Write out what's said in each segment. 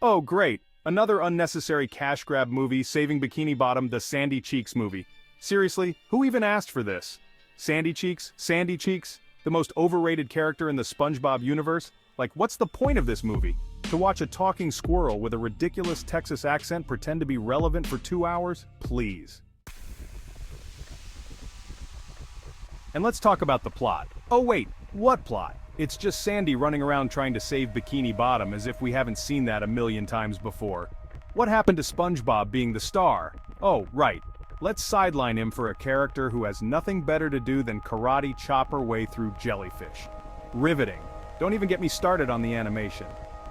Oh great, another unnecessary cash grab movie, Saving Bikini Bottom, the Sandy Cheeks movie. Seriously, who even asked for this? Sandy Cheeks? Sandy Cheeks? The most overrated character in the SpongeBob universe? Like, what's the point of this movie? To watch a talking squirrel with a ridiculous Texas accent pretend to be relevant for 2 hours? Please. And let's talk about the plot. Oh wait, what plot? It's just Sandy running around trying to save Bikini Bottom as if we haven't seen that a million times before. What happened to SpongeBob being the star? Oh, right. Let's sideline him for a character who has nothing better to do than karate chop her way through jellyfish. Riveting. Don't even get me started on the animation.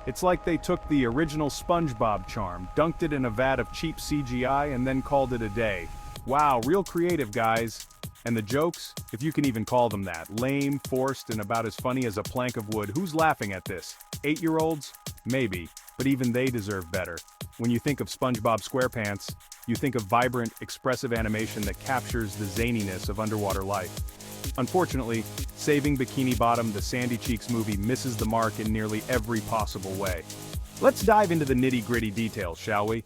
It's like they took the original SpongeBob charm, dunked it in a vat of cheap CGI, and then called it a day. Wow, real creative, guys. And the jokes, if you can even call them that, lame, forced, and about as funny as a plank of wood. Who's laughing at this? 8-year-olds? Maybe, but even they deserve better. When you think of SpongeBob SquarePants, you think of vibrant, expressive animation that captures the zaniness of underwater life. Unfortunately, Saving Bikini Bottom, the Sandy Cheeks movie misses the mark in nearly every possible way. Let's dive into the nitty-gritty details, shall we?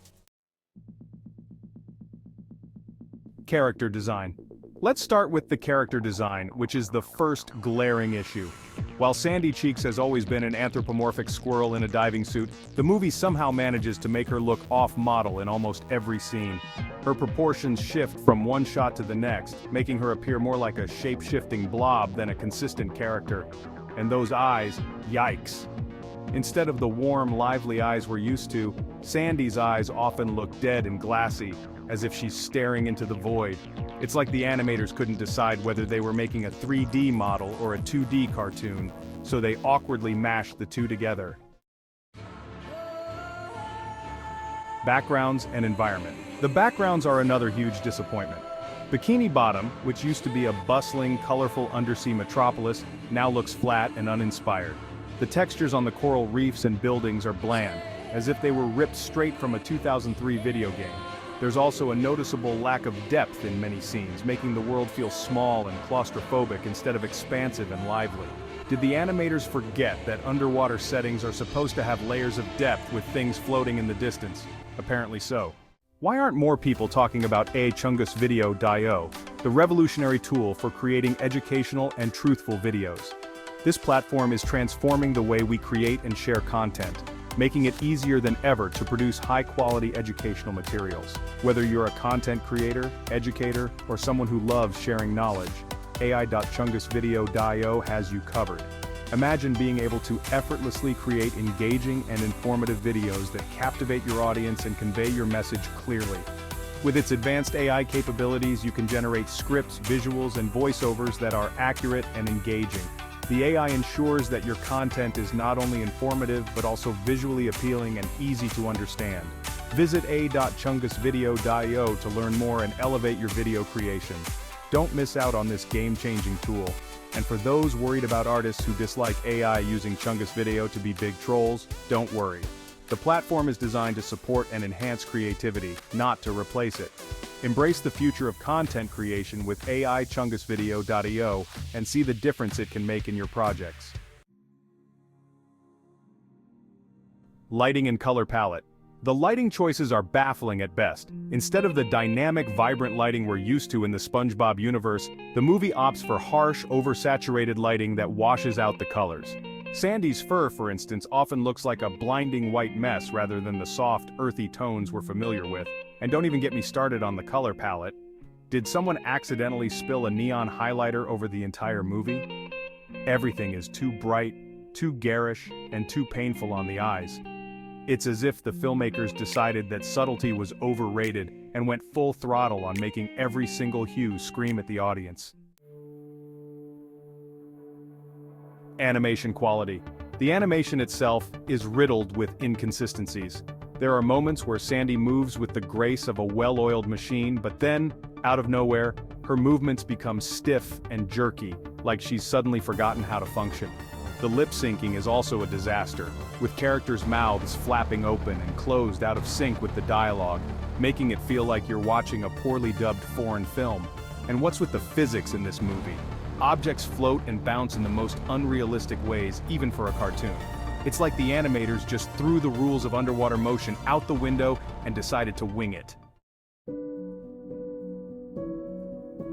Character design. Let's start with the character design, which is the first glaring issue. While Sandy Cheeks has always been an anthropomorphic squirrel in a diving suit, the movie somehow manages to make her look off-model in almost every scene. Her proportions shift from one shot to the next, making her appear more like a shape-shifting blob than a consistent character. And those eyes, yikes. Instead of the warm, lively eyes we're used to, Sandy's eyes often look dead and glassy, as if she's staring into the void. It's like the animators couldn't decide whether they were making a 3D model or a 2D cartoon, so they awkwardly mashed the two together. Backgrounds and environment. The backgrounds are another huge disappointment. Bikini Bottom, which used to be a bustling, colorful undersea metropolis, now looks flat and uninspired. The textures on the coral reefs and buildings are bland, as if they were ripped straight from a 2003 video game. There's also a noticeable lack of depth in many scenes, making the world feel small and claustrophobic instead of expansive and lively. Did the animators forget that underwater settings are supposed to have layers of depth with things floating in the distance? Apparently so. Why aren't more people talking about cringe-worthy, the revolutionary tool for creating educational and truthful videos? This platform is transforming the way we create and share content, making it easier than ever to produce high-quality educational materials. Whether you're a content creator, educator, or someone who loves sharing knowledge, AI.chungusvideo.io has you covered. Imagine being able to effortlessly create engaging and informative videos that captivate your audience and convey your message clearly. With its advanced AI capabilities, you can generate scripts, visuals, and voiceovers that are accurate and engaging. The AI ensures that your content is not only informative but also visually appealing and easy to understand. Visit a.chungusvideo.io to learn more and elevate your video creation. Don't miss out on this game-changing tool. And for those worried about artists who dislike AI using Chungus Video to be big trolls, don't worry. The platform is designed to support and enhance creativity, not to replace it. Embrace the future of content creation with AI.chungusvideo.io and see the difference it can make in your projects. Lighting and color palette. The lighting choices are baffling at best. Instead of the dynamic, vibrant lighting we're used to in the SpongeBob universe, the movie opts for harsh, oversaturated lighting that washes out the colors. Sandy's fur, for instance, often looks like a blinding white mess rather than the soft, earthy tones we're familiar with. And don't even get me started on the color palette. Did someone accidentally spill a neon highlighter over the entire movie? Everything is too bright, too garish, and too painful on the eyes. It's as if the filmmakers decided that subtlety was overrated and went full throttle on making every single hue scream at the audience. Animation quality. The animation itself is riddled with inconsistencies. There are moments where Sandy moves with the grace of a well-oiled machine, but then, out of nowhere, her movements become stiff and jerky, like she's suddenly forgotten how to function. The lip syncing is also a disaster, with characters' mouths flapping open and closed out of sync with the dialogue, making it feel like you're watching a poorly dubbed foreign film. And what's with the physics in this movie? Objects float and bounce in the most unrealistic ways, even for a cartoon. It's like the animators just threw the rules of underwater motion out the window and decided to wing it.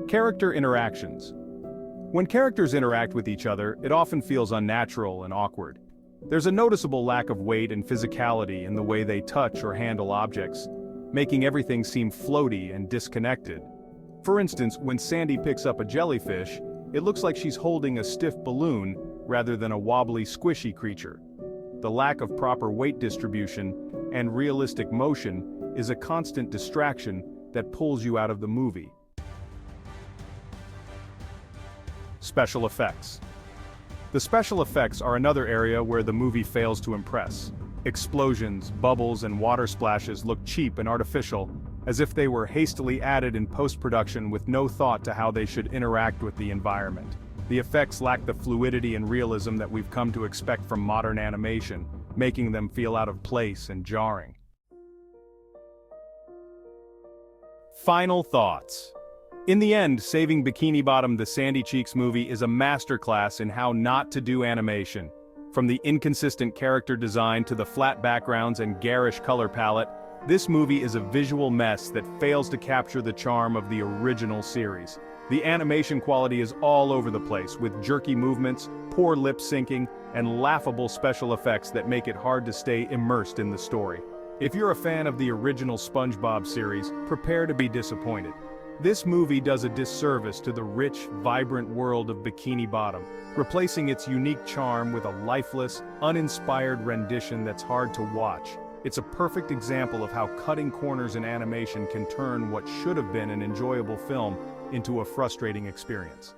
Character interactions. When characters interact with each other, it often feels unnatural and awkward. There's a noticeable lack of weight and physicality in the way they touch or handle objects, making everything seem floaty and disconnected. For instance, when Sandy picks up a jellyfish, it looks like she's holding a stiff balloon rather than a wobbly, squishy creature. The lack of proper weight distribution and realistic motion is a constant distraction that pulls you out of the movie. Special effects. The special effects are another area where the movie fails to impress. Explosions, bubbles, and water splashes look cheap and artificial, as if they were hastily added in post-production with no thought to how they should interact with the environment. The effects lack the fluidity and realism that we've come to expect from modern animation, making them feel out of place and jarring. Final thoughts. In the end, Saving Bikini Bottom, the Sandy Cheeks movie, is a masterclass in how not to do animation. From the inconsistent character design to the flat backgrounds and garish color palette, this movie is a visual mess that fails to capture the charm of the original series. The animation quality is all over the place, with jerky movements, poor lip syncing, and laughable special effects that make it hard to stay immersed in the story. If you're a fan of the original SpongeBob series, prepare to be disappointed. This movie does a disservice to the rich, vibrant world of Bikini Bottom, replacing its unique charm with a lifeless, uninspired rendition that's hard to watch. It's a perfect example of how cutting corners in animation can turn what should have been an enjoyable film into a frustrating experience.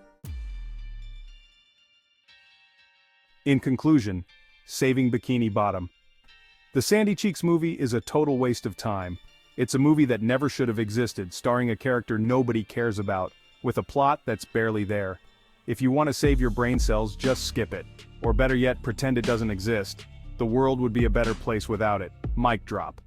In conclusion, Saving Bikini Bottom. The Sandy Cheeks movie is a total waste of time. It's a movie that never should have existed, starring a character nobody cares about, with a plot that's barely there. If you want to save your brain cells, just skip it. Or better yet, pretend it doesn't exist. The world would be a better place without it. Mic drop.